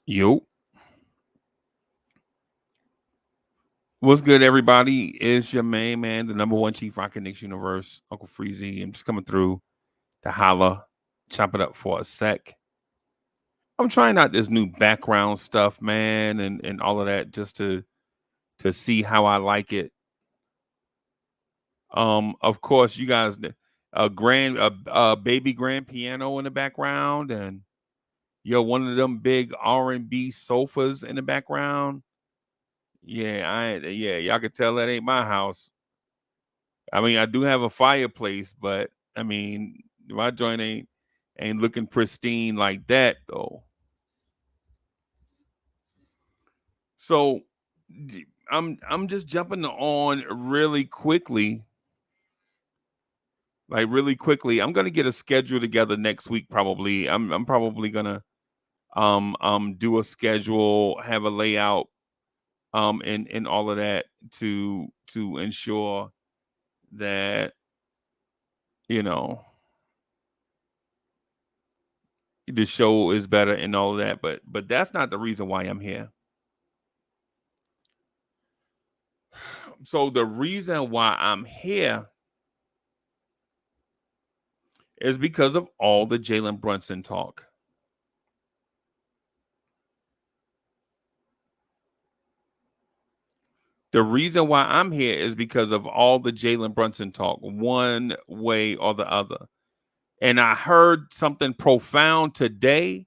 Yo, what's good, everybody? It's your main man, the number one chief rockin' Knicks universe, Uncle Freezy. I'm just coming through to holla, chop it up for a sec. I'm trying out this new background stuff, man, and all of that just to see how I like it. Of course, you guys, a baby grand piano in the background, and one of them big R&B sofas in the background. Yeah, y'all could tell that ain't my house. I mean, I do have a fireplace, but I mean, my joint ain't looking pristine like that though. So I'm just jumping on really quickly, like really quickly. I'm gonna get a schedule together next week probably. I'm probably gonna do a schedule, have a layout, and all of that to ensure that you know the show is better and all of that. But that's not the reason why I'm here. So the reason why I'm here is because of all the Jalen Brunson talk. The reason why I'm here is because of all the Jalen Brunson talk, one way or the other. And I heard something profound today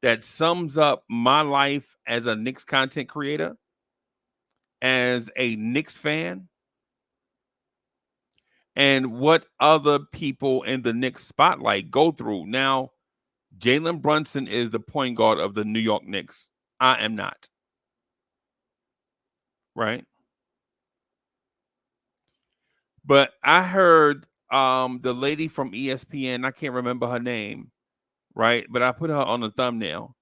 that sums up my life as a Knicks content creator, as a Knicks fan, and what other people in the Knicks spotlight go through. Now, Jalen Brunson is the point guard of the New York Knicks. I am not. Right? But I heard the lady from ESPN, I can't remember her name, right? But I put her on the thumbnail.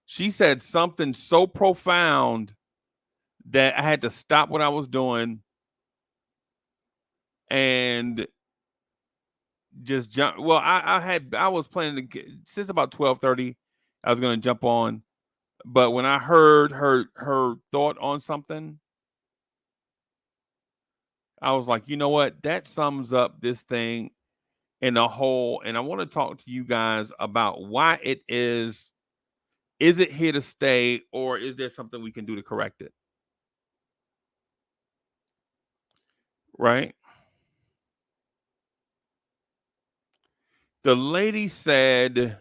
She said something so profound that I had to stop what I was doing and just jump. Well, I was planning to since about 12:30, I was gonna jump on. But when I heard her thought on something, I was like, you know what? That sums up this thing in a whole. And I want to talk to you guys about why it is. Is it here to stay, or is there something we can do to correct it? Right? The lady said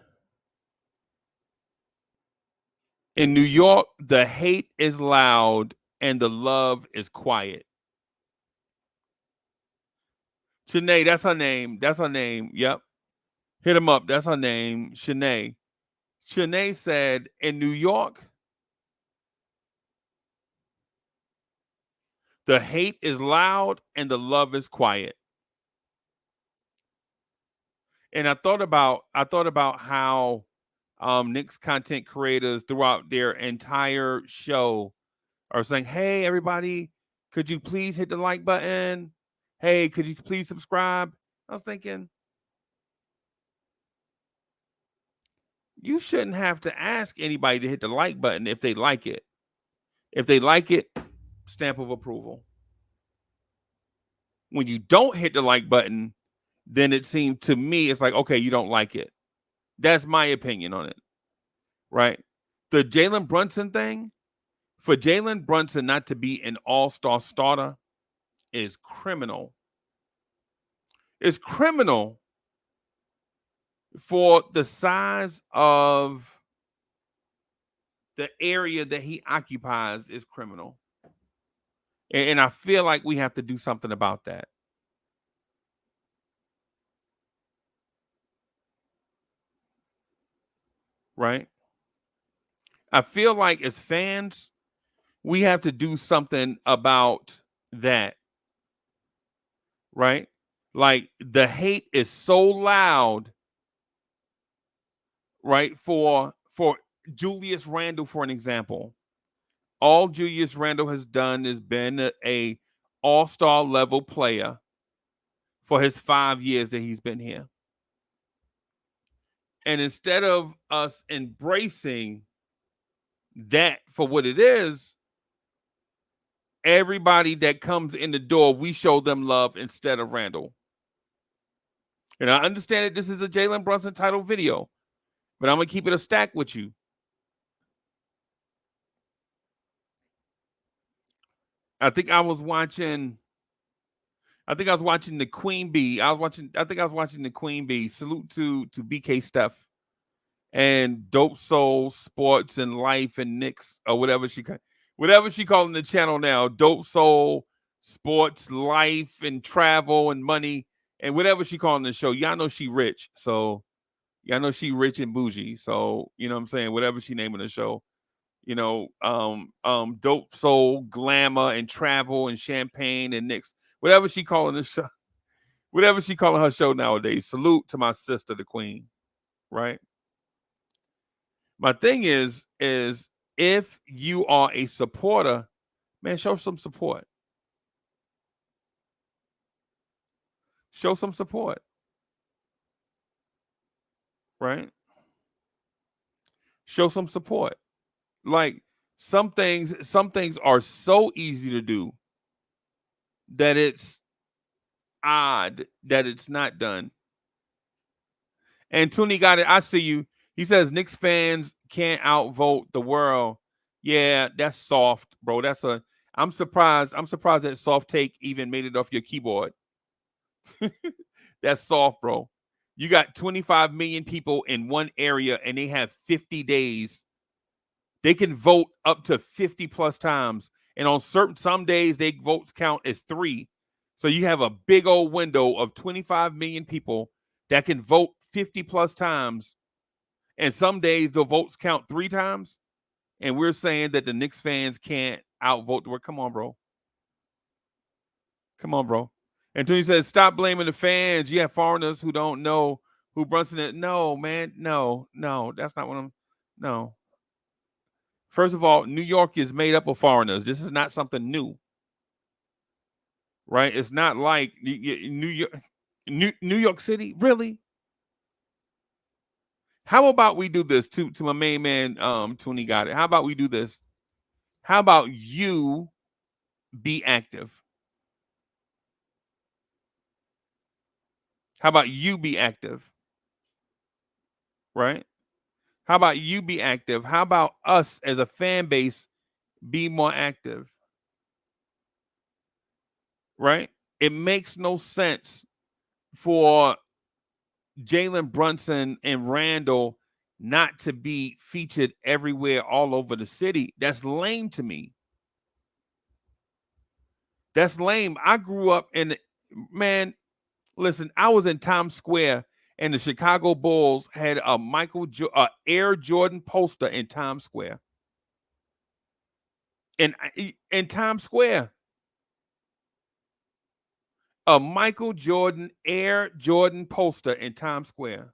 in New York, the hate is loud and the love is quiet. Shanae, that's her name. That's her name. Yep. Hit him up. That's her name. Shanae. Shanae said in New York, the hate is loud and the love is quiet. And I thought about how Knicks content creators throughout their entire show are saying, "Hey, everybody, could you please hit the like button? Hey, could you please subscribe?" I was thinking, you shouldn't have to ask anybody to hit the like button if they like it. If they like it, stamp of approval. When you don't hit the like button, then it seems to me it's like, okay, you don't like it. That's my opinion on it, right? The Jalen Brunson thing, for Jalen Brunson not to be an all-star starter is criminal. It's criminal for the size of the area that he occupies is criminal. And I feel like we have to do something about that. Right? I feel like as fans, we have to do something about that. Right? Like the hate is so loud, right? For Julius Randle, for an example. All Julius Randle has done is been a all-star level player for his 5 years that he's been here. And instead of us embracing that for what it is, everybody that comes in the door, we show them love instead of Randle. And I understand that this is a Jalen Brunson title video, but I'm gonna keep it a stack with you. I think I was watching. I think I was watching the Queen Bee. I think I was watching the Queen Bee. Salute to BK Steph and Dope Soul Sports and Life and Knicks or whatever she calling the channel now. Dope Soul Sports Life and Travel and Money and whatever she calling the show. Y'all know she rich, so y'all know she rich and bougie. So you know what I'm saying. Whatever she naming the show. Dope Soul, Glamour, and Travel, and Champagne, and Knicks. Whatever she calling the show, whatever she calling her show nowadays. Salute to my sister, the Queen. Right. My thing is if you are a supporter, man, show some support. Show some support. Right. Show some support. Like some things are so easy to do that it's odd that it's not done. And Toonie got it. I see you. He says Knicks fans can't outvote the world. Yeah, that's soft, bro. I'm surprised. I'm surprised that soft take even made it off your keyboard. That's soft, bro. You got 25 million people in one area and they have 50 days. They can vote up to 50 plus times. And on some days, their votes count as 3. So you have a big old window of 25 million people that can vote 50 plus times. And some days the votes count 3 times. And we're saying that the Knicks fans can't outvote the world. Come on, bro. Come on, bro. And Tony says, stop blaming the fans. You have foreigners who don't know who Brunson is. No, man. No. That's not what no. First of all, New York is made up of foreigners. This is not something new. Right? It's not like New York City. Really? How about we do this to my main man, Tony got it. How about we do this? How about you be active? How about you be active? Right? How about you be active? How about us as a fan base be more active? Right? It makes no sense for Jalen Brunson and Randle not to be featured everywhere all over the city. That's lame to me. That's lame. I grew up man, listen, I was in Times Square and the Chicago Bulls had a Air Jordan poster in Times Square. In Times Square. A Michael Jordan Air Jordan poster in Times Square.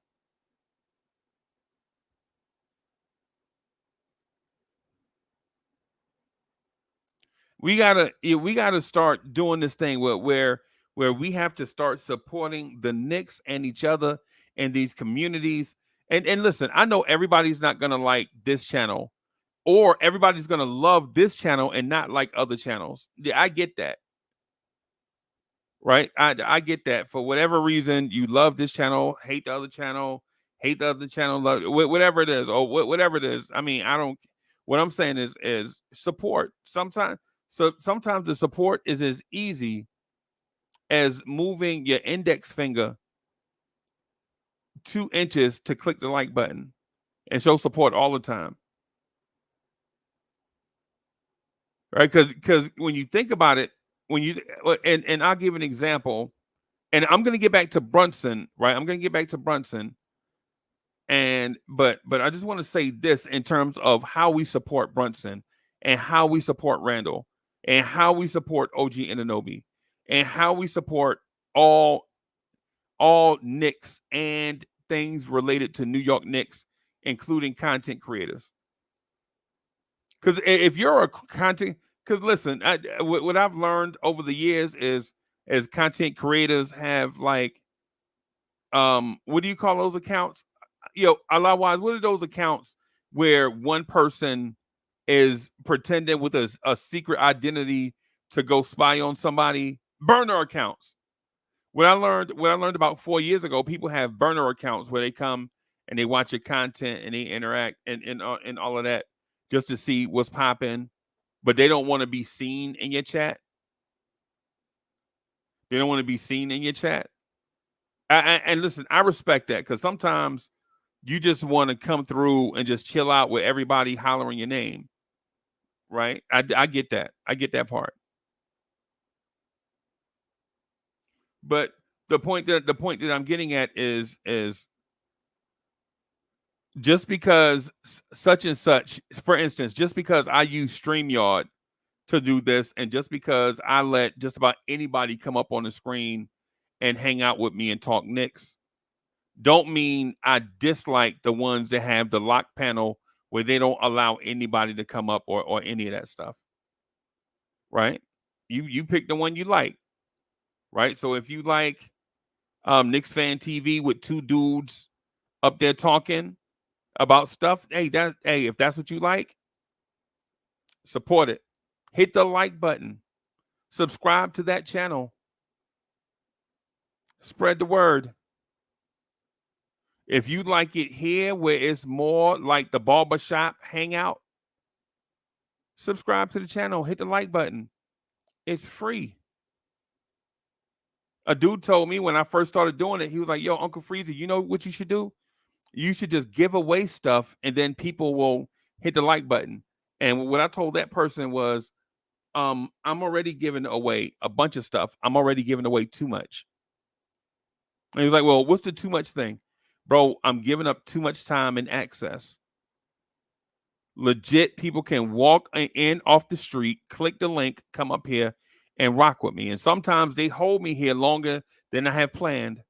We gotta start doing this thing where we have to start supporting the Knicks and each other and these communities. And listen, I know everybody's not gonna like this channel, or everybody's gonna love this channel and not like other channels. Yeah, I get that. Right? I get that. For whatever reason, you love this channel, hate the other channel, love whatever it is, or whatever it is. I mean, I don't. What I'm saying is support. Sometimes the support is as easy as moving your index finger 2 inches to click the like button and show support all the time. Right? Because when you think about it, and I'll give an example, and I'm gonna get back to Brunson, right? I'm gonna get back to Brunson. But I just want to say this in terms of how we support Brunson and how we support Randle and how we support OG Anunoby and how we support all Knicks and things related to New York Knicks, including content creators. Because if you're a content, because listen, what I've learned over the years is as content creators have like, what do you call those accounts? Allah wise, what are those accounts where one person is pretending with a secret identity to go spy on somebody. Burner accounts. What I learned about 4 years ago, people have burner accounts where they come and they watch your content and they interact and all of that just to see what's popping, but they don't want to be seen in your chat. They don't want to be seen in your chat. And listen, I respect that because sometimes you just want to come through and just chill out with everybody hollering your name, right? I get that. I get that part. But the point that I'm getting at is just because such and such, for instance, just because I use StreamYard to do this, and just because I let just about anybody come up on the screen and hang out with me and talk Knicks, don't mean I dislike the ones that have the lock panel where they don't allow anybody to come up or any of that stuff. Right? You pick the one you like, right? So if you like Knicks Fan TV with two dudes up there talking about stuff, hey, if that's what you like, support it. Hit the like button. Subscribe to that channel. Spread the word. If you like it here where it's more like the barbershop hangout, subscribe to the channel. Hit the like button. It's free. A dude told me when I first started doing it, he was like, yo, Uncle Freezy, you know what you should do? You should just give away stuff and then people will hit the like button. And what I told that person was, I'm already giving away a bunch of stuff. I'm already giving away too much. And he's like, well, what's the too much thing? Bro, I'm giving up too much time and access. Legit, people can walk in off the street, click the link, come up here and rock with me. And sometimes they hold me here longer than I have planned.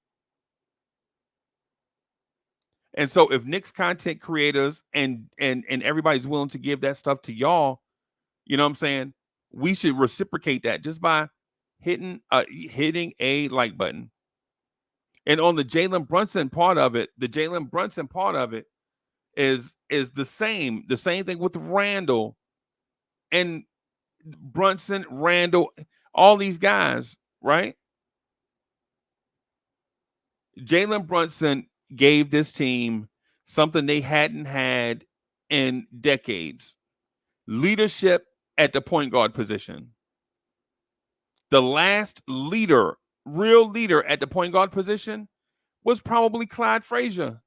And so if Knicks content creators and everybody's willing to give that stuff to y'all, you know what I'm saying? We should reciprocate that just by hitting a like button. And on the Jalen Brunson part of it, is the same thing with Randle and Brunson, Randle, all these guys, right? Jalen Brunson gave this team something they hadn't had in decades. Leadership at the point guard position. The last real leader at the point guard position was probably Clyde Frazier.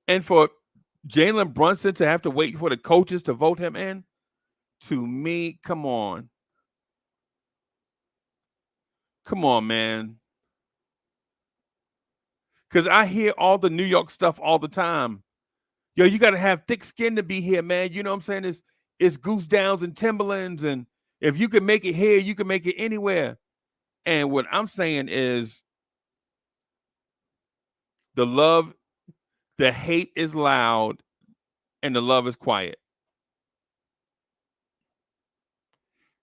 And for Jalen Brunson to have to wait for the coaches to vote him in, to me, come on. Come on, man. Because I hear all the New York stuff all the time. Yo, you got to have thick skin to be here, man. You know what I'm saying? It's Goose Downs and Timberlands. And if you can make it here, you can make it anywhere. And what I'm saying is the hate is loud and the love is quiet.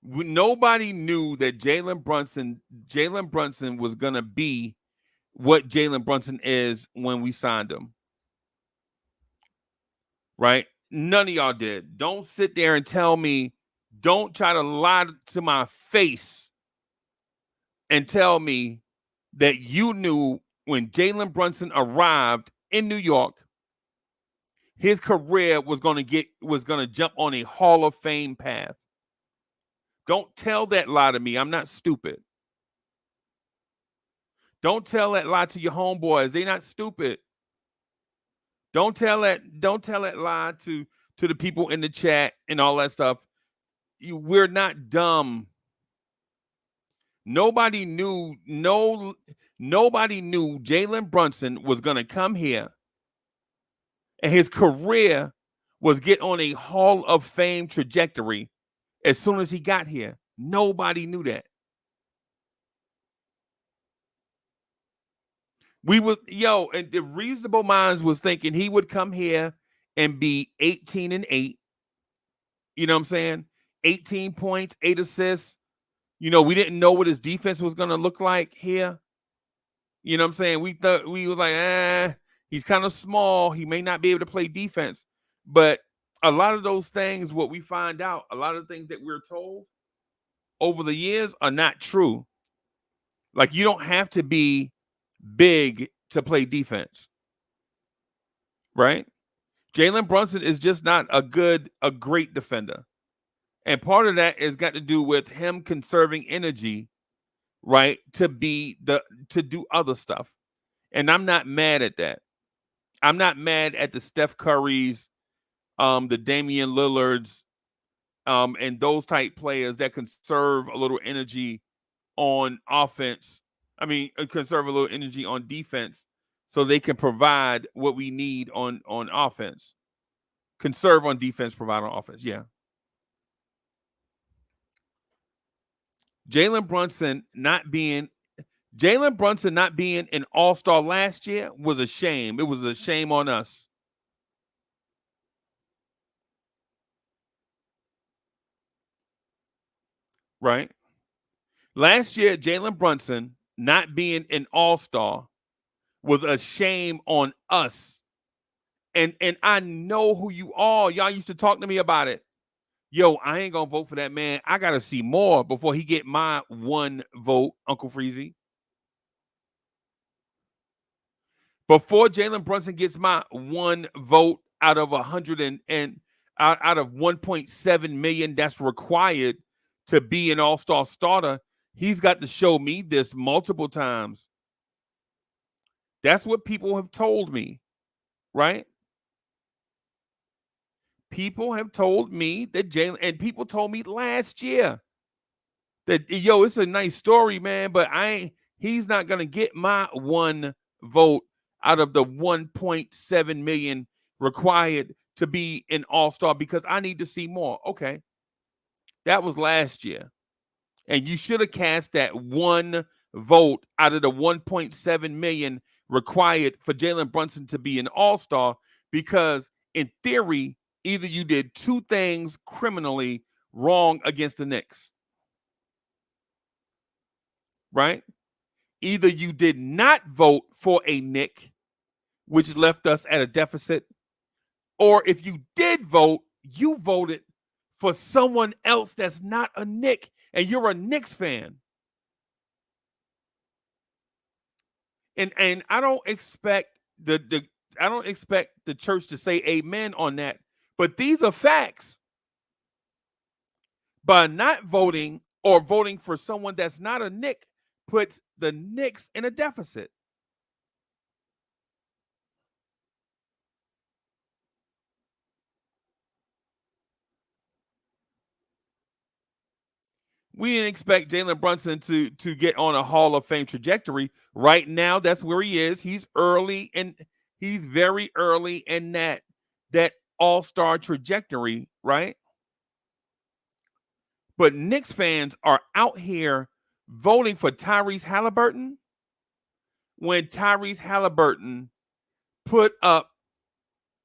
Nobody knew that Jalen Brunson was going to be what Jalen Brunson is when we signed him. Right? None of y'all did. Don't sit there and tell me, don't try to lie to my face and tell me that you knew when Jalen Brunson arrived in New York, his career was going to jump on a Hall of Fame path. Don't tell that lie to me. I'm not stupid. Don't tell that lie to your homeboys. They're not stupid. Don't tell that lie to the people in the chat and all that stuff. We're not dumb. Nobody knew Jalen Brunson was going to come here and his career was get on a Hall of Fame trajectory as soon as he got here. Nobody knew that. And the reasonable minds was thinking he would come here and be 18-8. You know what I'm saying? 18 points, 8 assists. You know, we didn't know what his defense was going to look like here. You know what I'm saying? We thought we was like, he's kind of small. He may not be able to play defense. But a lot of those things, what we find out, a lot of things that we're told over the years are not true. Like you don't have to be big to play defense, right? Jalen Brunson is just not a great defender. And part of that has got to do with him conserving energy, right? To do other stuff. And I'm not mad at that. I'm not mad at the Steph Currys, the Damian Lillards, and those type players that conserve a little energy on offense. I mean, conserve a little energy on defense so they can provide what we need on offense. Conserve on defense, provide on offense. Yeah. Jalen Brunson not being an all-star last year was a shame. It was a shame on us. Right? Last year, Jalen Brunson not being an all-star was a shame on us. And I know who you are. Y'all used to talk to me about it. Yo, I ain't gonna vote for that man. I gotta see more before he get my one vote, Uncle Freezy. Before Jalen Brunson gets my one vote out of 100 and out of 1.7 million that's required to be an all-star starter, he's got to show me this multiple times. That's what people have told me, right? People have told me that Jalen, and people told me last year that yo, it's a nice story, man, but he's not gonna get my one vote out of the 1.7 million required to be an all-star because I need to see more. Okay. That was last year. And you should have cast that one vote out of the 1.7 million required for Jalen Brunson to be an all-star because in theory, either you did two things criminally wrong against the Knicks. Right? Either you did not vote for a Knick, which left us at a deficit, or if you did vote, you voted for someone else that's not a Knick, and you're a Knicks fan. And I don't expect the church to say amen on that, but these are facts. By not voting or voting for someone that's not a Knick puts the Knicks in a deficit. We didn't expect Jalen Brunson to get on a Hall of Fame trajectory. Right now, that's where he is. He's early and he's very early in that all-star trajectory, right? But Knicks fans are out here voting for Tyrese Halliburton when Tyrese Halliburton put up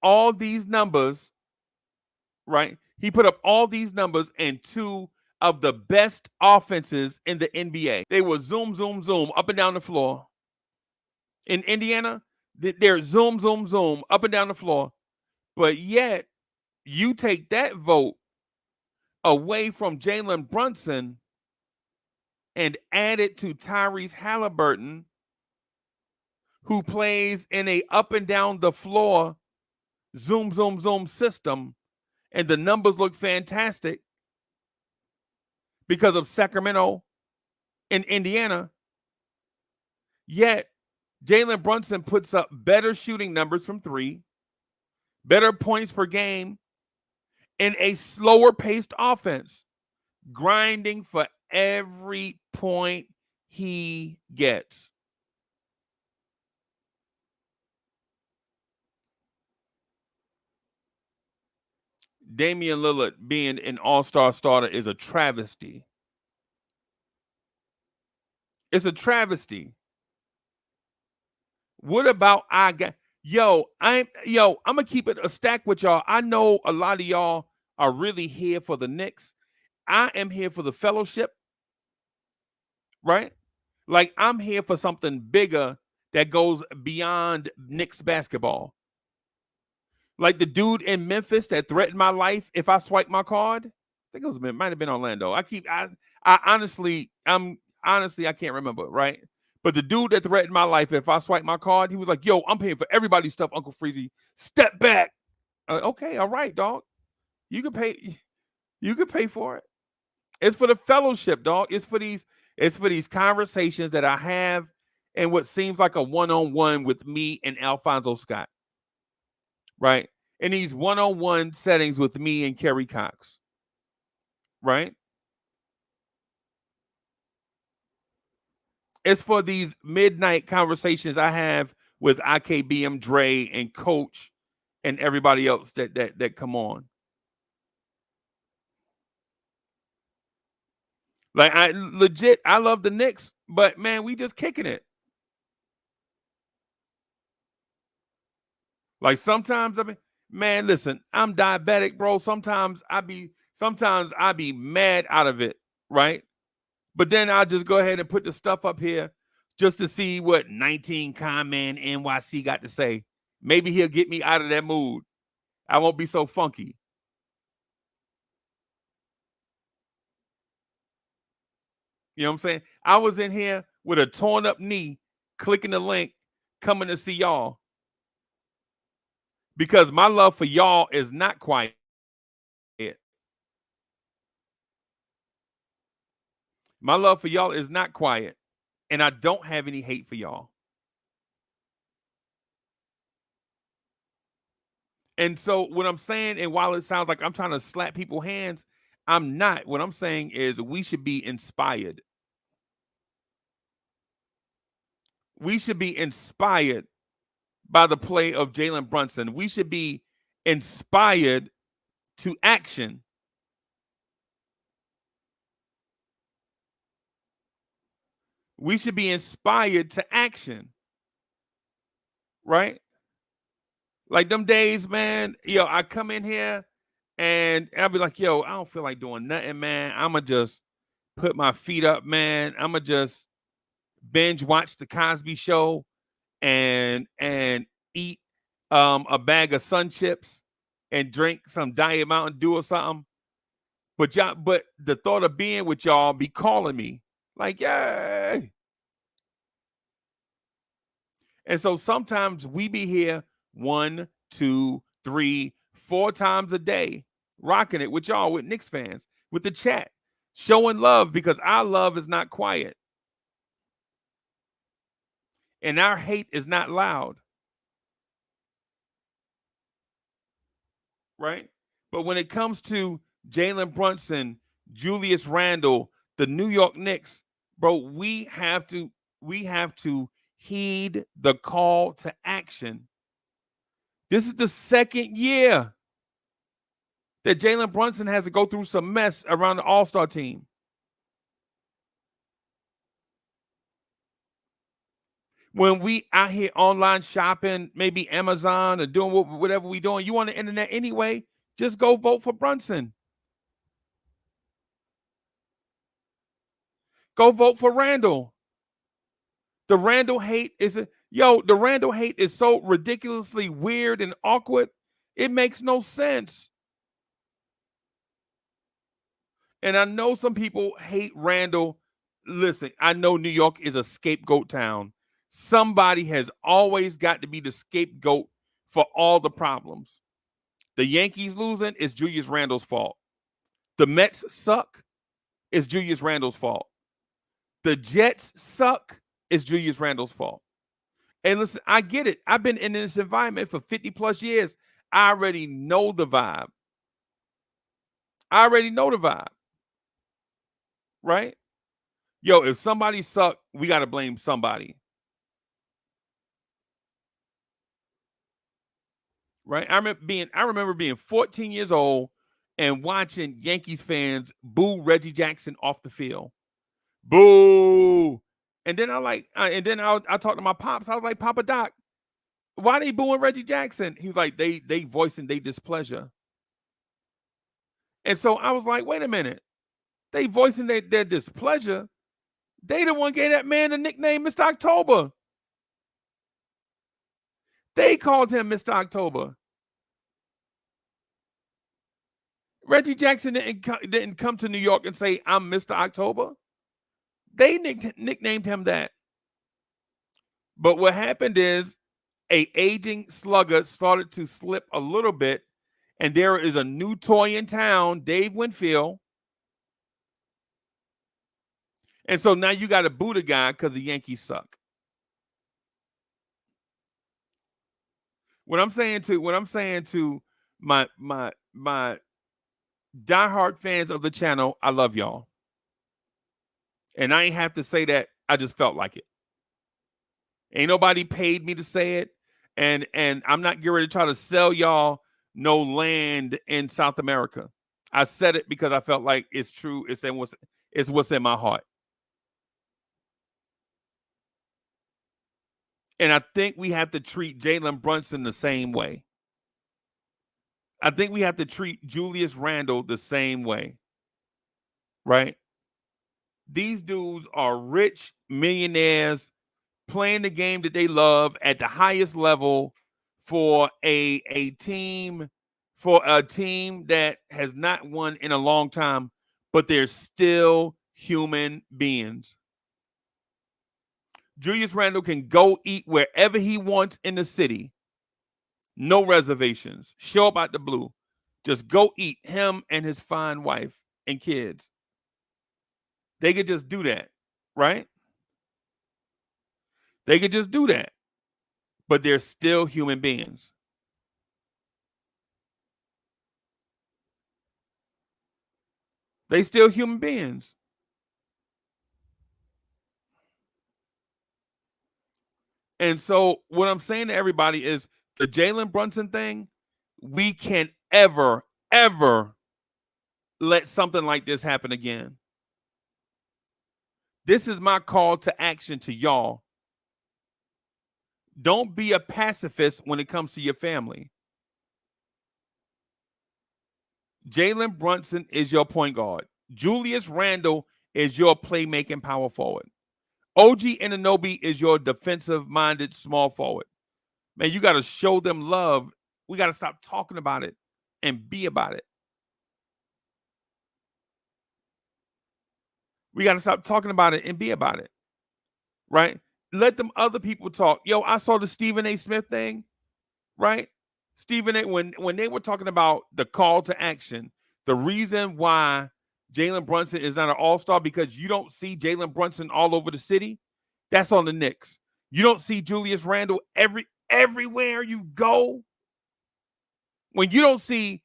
all these numbers, right? He put up all these numbers and two of the best offenses in the NBA. They were zoom, zoom, zoom up and down the floor. In Indiana, they're zoom, zoom, zoom up and down the floor. But yet, you take that vote away from Jalen Brunson and add it to Tyrese Halliburton, who plays in a up and down the floor zoom, zoom, zoom system, and the numbers look fantastic because of Sacramento and Indiana. Yet, Jalen Brunson puts up better shooting numbers from three, better points per game, in a slower paced offense, grinding for every point he gets. Damian Lillard being an all-star starter is a travesty. It's a travesty. What about I got I'm gonna keep it a stack with y'all. I know a lot of y'all are really here for the Knicks. I am here for the fellowship, right? Like I'm here for something bigger that goes beyond Knicks basketball. Like the dude in Memphis that threatened my life if I swipe my card. I think it might have been Orlando. I honestly I can't remember, right? But the dude that threatened my life if I swipe my card, he was like, "Yo, I'm paying for everybody's stuff, Uncle Freezy. Step back." Okay, all right, dog. You can pay. You can pay for it. It's for the fellowship, dog. It's for these conversations that I have and what seems like a one-on-one with me and Alfonso Scott, right? In these one-on-one settings with me and Kerry Cox, right? It's for these midnight conversations I have with IKBM Dre and Coach and everybody else that come on. Like I love the Knicks, but man, we just kicking it. Like sometimes I mean, man, listen, I'm diabetic, bro. Sometimes I be mad out of it, right? But then I'll just go ahead and put the stuff up here just to see what 19 Con Man NYC got to say. Maybe he'll get me out of that mood. I won't be so funky. You know what I'm saying? I was in here with a torn up knee, clicking the link, coming to see y'all. Because my love for y'all is not quiet. My love for y'all is not quiet. And I don't have any hate for y'all. And so what I'm saying, and while it sounds like I'm trying to slap people's hands, I'm not. What I'm saying is we should be inspired. We should be inspired by the play of Jalen Brunson. We should be inspired to action. We should be inspired to action. Right? Like them days, man, I come in here and I'll be like, yo, I don't feel like doing nothing, man. I'ma just put my feet up, man. I'ma just binge watch the Cosby Show and eat a bag of Sun Chips and drink some Diet Mountain Dew or something. But the thought of being with y'all be calling me like, yay. And so sometimes we be here 1, 2, 3, 4 times a day, rocking it with y'all, with Knicks fans, with the chat, showing love because our love is not quiet and our hate is not loud, right? But when it comes to Jalen Brunson, Julius Randle, the New York Knicks, bro, we have to heed the call to action. This is the second year that Jalen Brunson has to go through some mess around the All-Star team. When we out here online shopping, maybe Amazon or doing whatever we doing, you on the internet anyway, just go vote for Brunson. Go vote for Randle. The Randle hate is so ridiculously weird and awkward. It makes no sense. And I know some people hate Randle. Listen, I know New York is a scapegoat town. Somebody has always got to be the scapegoat for all the problems. The Yankees losing is Julius Randle's fault. The Mets suck is Julius Randle's fault. The Jets suck is Julius Randle's fault. And listen, I get it. I've been in this environment for 50 plus years. I already know the vibe. Right? Yo, if somebody suck, we got to blame somebody. Right? I remember being 14 years old and watching Yankees fans boo Reggie Jackson off the field. Boo. And then I talked to my pops. I was like, Papa Doc, why they booing Reggie Jackson? He's like, they voicing their displeasure. And so I was like, wait a minute. They voicing their displeasure. They the one gave that man the nickname Mr. October. They called him Mr. October. Reggie Jackson didn't come to New York and say, I'm Mr. October. They nicknamed him that. But what happened is a aging slugger started to slip a little bit, and there is a new toy in town, Dave Winfield. And so now you got to boo the guy because the Yankees suck. What I'm saying to my diehard fans of the channel, I love y'all. And I ain't have to say that. I just felt like it. Ain't nobody paid me to say it. And I'm not getting ready to try to sell y'all no land in South America. I said it because I felt like it's true. It's what's in my heart. And I think we have to treat Jalen Brunson the same way. I think we have to treat Julius Randle the same way. Right? These dudes are rich millionaires playing the game that they love at the highest level for a team that has not won in a long time, but they're still human beings. Julius Randle can go eat wherever he wants in the city. No reservations. Show up out the blue. Just go eat, him and his fine wife and kids. They could just do that, right? They could just do that. But they're still human beings. They still human beings. And so what I'm saying to everybody is the Jalen Brunson thing, we can't ever let something like this happen again. This is my call to action to y'all. Don't be a pacifist when it comes to your family. Jalen Brunson is your point guard. Julius Randle is your playmaking power forward. OG Anunoby is your defensive-minded small forward. Man, you got to show them love. We got to stop talking about it and be about it. We got to stop talking about it and be about it, right? Let them other people talk. Yo, I saw the Stephen A. Smith thing, right? Stephen A. When they were talking about the call to action, the reason why Jalen Brunson is not an all-star because you don't see Jalen Brunson all over the city. That's on the Knicks. You don't see Julius Randle everywhere you go. When you don't see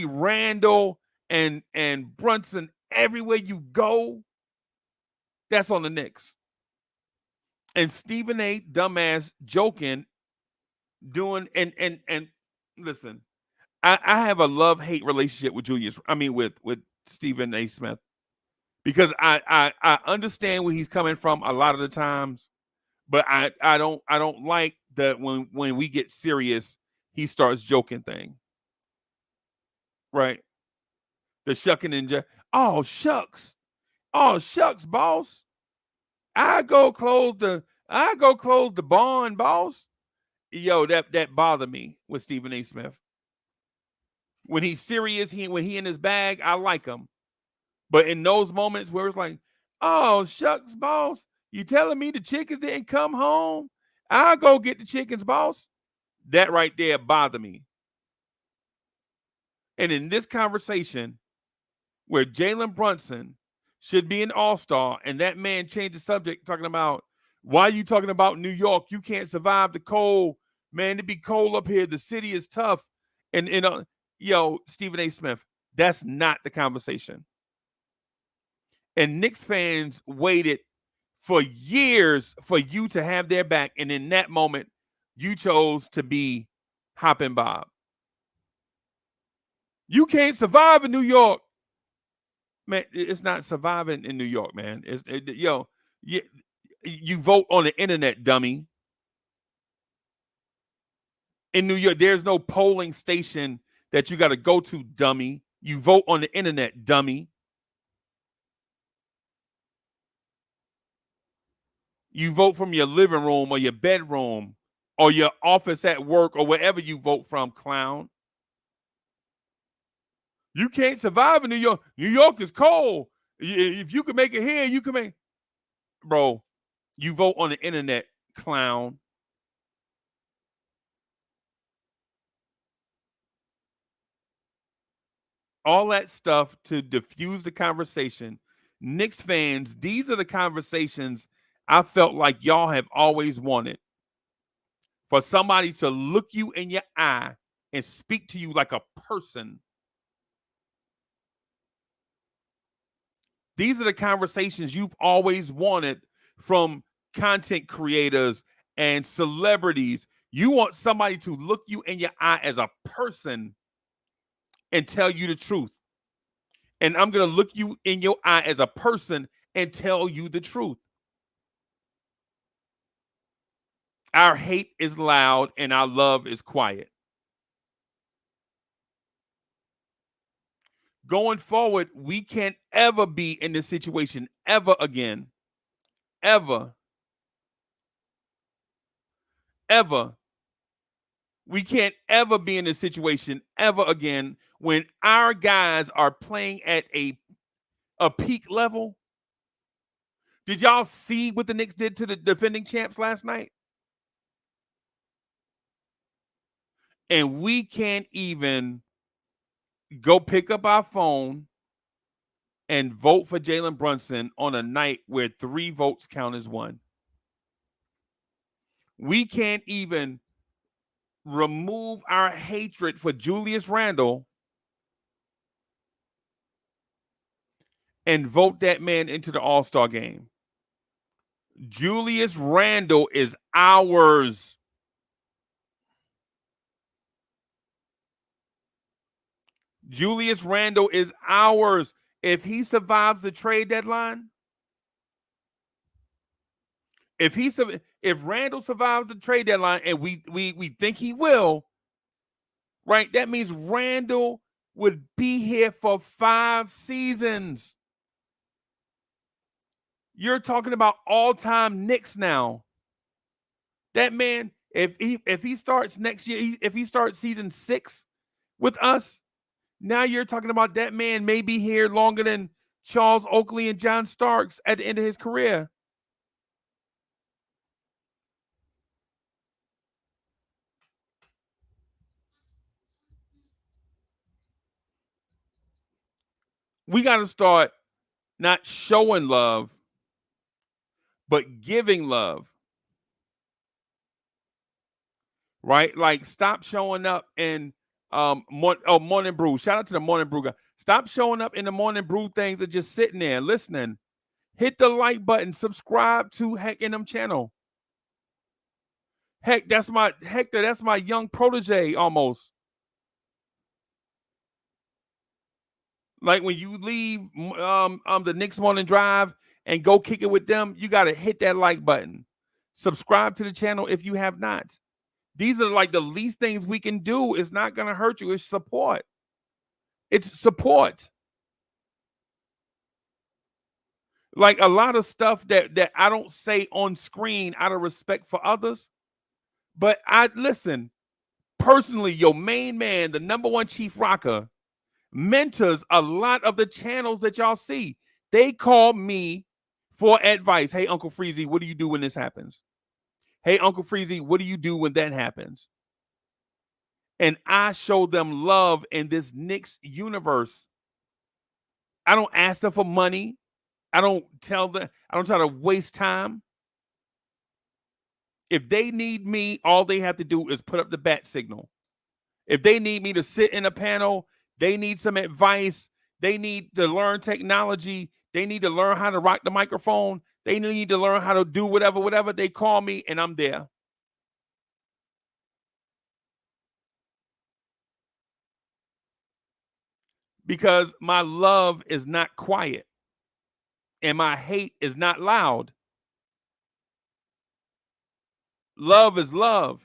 Randle and Brunson everywhere you go, that's on the Knicks. And Stephen A. dumbass joking, doing and listen, I have a love-hate relationship with with Stephen A. Smith. Because I understand where he's coming from a lot of the times, but I don't like that when we get serious, he starts joking thing. Right. The shucking and oh shucks, boss. I go close the barn, boss. Yo, that bothered me with Stephen A. Smith. When he's serious, when he in his bag, I like him. But in those moments where it's like, oh shucks, boss, you telling me the chickens didn't come home? I'll go get the chickens, boss. That right there bothered me. And in this conversation, where Jalen Brunson should be an all-star, and that man changed the subject talking about, why are you talking about New York? You can't survive the cold. Man, it'd be cold up here. The city is tough. And yo, Stephen A. Smith, that's not the conversation. And Knicks fans waited for years for you to have their back. And in that moment, you chose to be Hoppin' Bob. You can't survive in New York. Man, it's not surviving in New York, man. You vote on the internet, dummy. In New York, there's no polling station that you got to go to, dummy. You vote on the internet, dummy. You vote from your living room or your bedroom or your office at work or wherever you vote from, clown. You can't survive in New York. New York is cold. If you can make it here, you can make. Bro, you vote on the internet, clown. All that stuff to diffuse the conversation. Knicks fans, these are the conversations I felt like y'all have always wanted. For somebody to look you in your eye and speak to you like a person. These are the conversations you've always wanted from content creators and celebrities. You want somebody to look you in your eye as a person and tell you the truth. And I'm going to look you in your eye as a person and tell you the truth. Our hate is loud and our love is quiet. Going forward, we can't ever be in this situation ever again. Ever. Ever. We can't ever be in this situation ever again when our guys are playing at a peak level. Did y'all see what the Knicks did to the defending champs last night? And we can't even go pick up our phone and vote for Jalen Brunson on a night where 3 votes count as 1. We can't even remove our hatred for Julius Randle and vote that man into the All-Star game. Julius Randle is ours. Julius Randle is ours. If he survives the trade deadline, if Randle survives the trade deadline, and we think he will, right? That means Randle would be here for 5 seasons. You're talking about all-time Knicks now. That man, if he starts next year, if he starts season 6 with us, now you're talking about that man may be here longer than Charles Oakley and John Starks at the end of his career. We got to start not showing love, but giving love. Right? Like, stop showing up in Morning Brew. Shout out to the Morning Brew guy. Stop showing up in the Morning Brew things and just sitting there listening. Hit the like button. Subscribe to Heck in them channel. Heck, that's my young protege almost. Like when you leave the Knicks Morning Drive and go kick it with them, you got to hit that like button. Subscribe to the channel if you have not. These are like the least things we can do. It's not going to hurt you. It's support. It's support. Like a lot of stuff that I don't say on screen out of respect for others. But I listen, personally, your main man, the #1 Chief Rocker, mentors a lot of the channels that y'all see. They call me for advice. Hey, Uncle Freezy, what do you do when this happens? Hey, Uncle Freezy, what do you do when that happens? And I show them love in this Knicks universe. I don't ask them for money. I don't try to waste time. If they need me, all they have to do is put up the bat signal. If they need me to sit in a panel, they need some advice, they need to learn technology, they need to learn how to rock the microphone, they need to learn how to do whatever, they call me and I'm there. Because my love is not quiet and my hate is not loud. Love is love.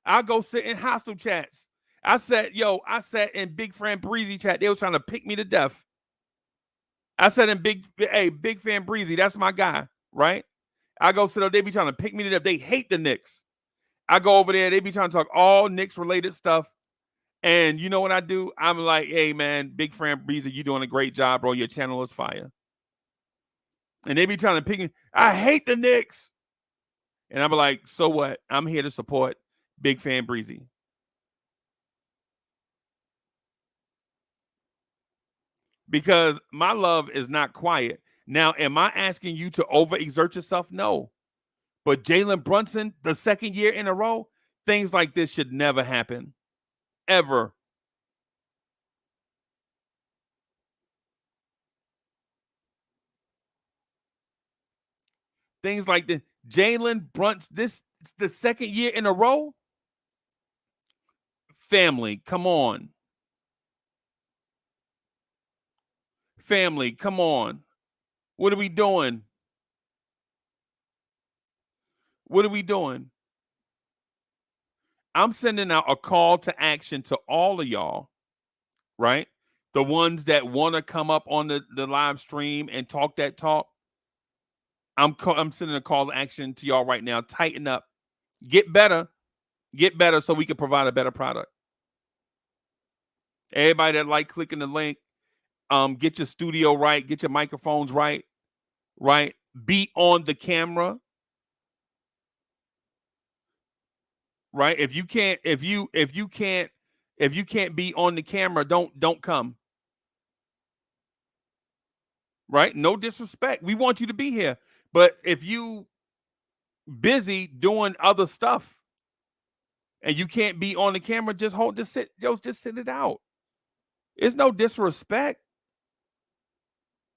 I'll go sit in hostile chats. I sat in Big Fan Breezy chat. They was trying to pick me to death. I said in Big Fan Breezy, that's my guy, right? I go sit up, they be trying to pick me to death. They hate the Knicks. I go over there, they be trying to talk all Knicks related stuff. And you know what I do? I'm like, hey man, Big Fran Breezy, you doing a great job, bro. Your channel is fire. And they be trying to pick me. I hate the Knicks. And I'm like, so what? I'm here to support Big Fan Breezy. Because my love is not quiet. Now, am I asking you to overexert yourself? No. But Jalen Brunson, the second year in a row, things like this should never happen. Ever. Things like this. Jalen Brunson, this is the second year in a row. Family, come on. Family, come on. What are we doing? What are we doing? I'm sending out a call to action to all of y'all, right? The ones that want to come up on the live stream and talk that talk. I'm sending a call to action to y'all right now. Tighten up. Get better. Get better so we can provide a better product. Everybody that like clicking the link, get your studio right, get your microphones right, right? Be on the camera. Right? If you can't be on the camera, don't come. Right? No disrespect. We want you to be here. But if you busy doing other stuff and you can't be on the camera, just sit it out. It's no disrespect.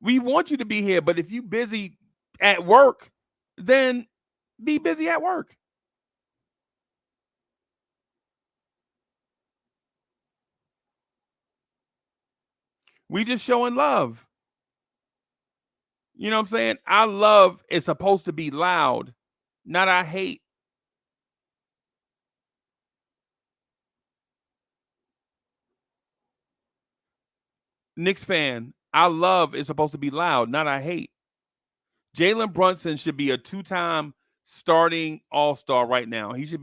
We want you to be here, but if you busy at work, then be busy at work. We just showing love. You know what I'm saying? Our love is supposed to be loud, not our hate. Knicks fan, our love is supposed to be loud, not our hate. Jalen Brunson should be a 2-time starting all-star right now. He's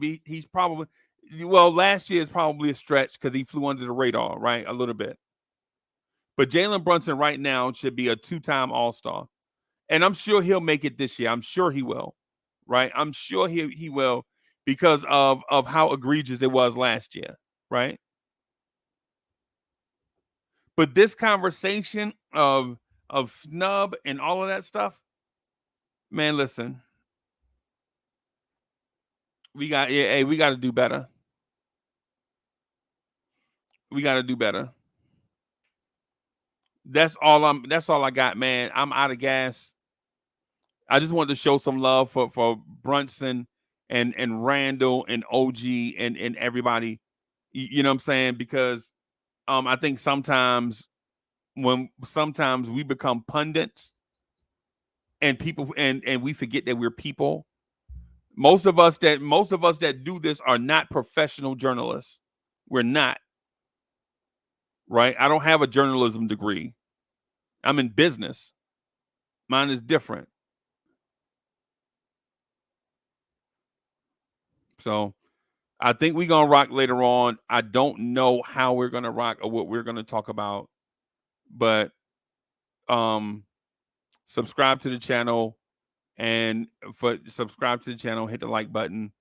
probably, well, last year is probably a stretch because he flew under the radar, right? A little bit. But Jalen Brunson right now should be a 2-time all-star. And I'm sure he'll make it this year. I'm sure he will, right? I'm sure he will because of how egregious it was last year, right? But this conversation of snub and all of that stuff, man, listen. We got we got to do better. We got to do better. That's all I got, man. I'm out of gas. I just wanted to show some love for Brunson and Randle and OG and everybody. You know what I'm saying? Because I think sometimes we become pundits and people and we forget that we're people. Most of us that do this are not professional journalists. We're not. Right? I don't have a journalism degree. I'm in business. Mine is different. So I think we're gonna rock later on. I don't know how we're gonna rock or what we're gonna talk about, but subscribe to the channel and subscribe to the channel, hit the like button.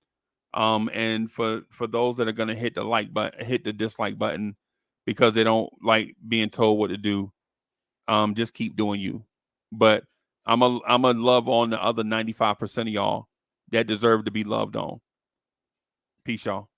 And for those that are gonna hit the dislike button because they don't like being told what to do, just keep doing you. But I'm a love on the other 95% of y'all that deserve to be loved on. Peace, y'all.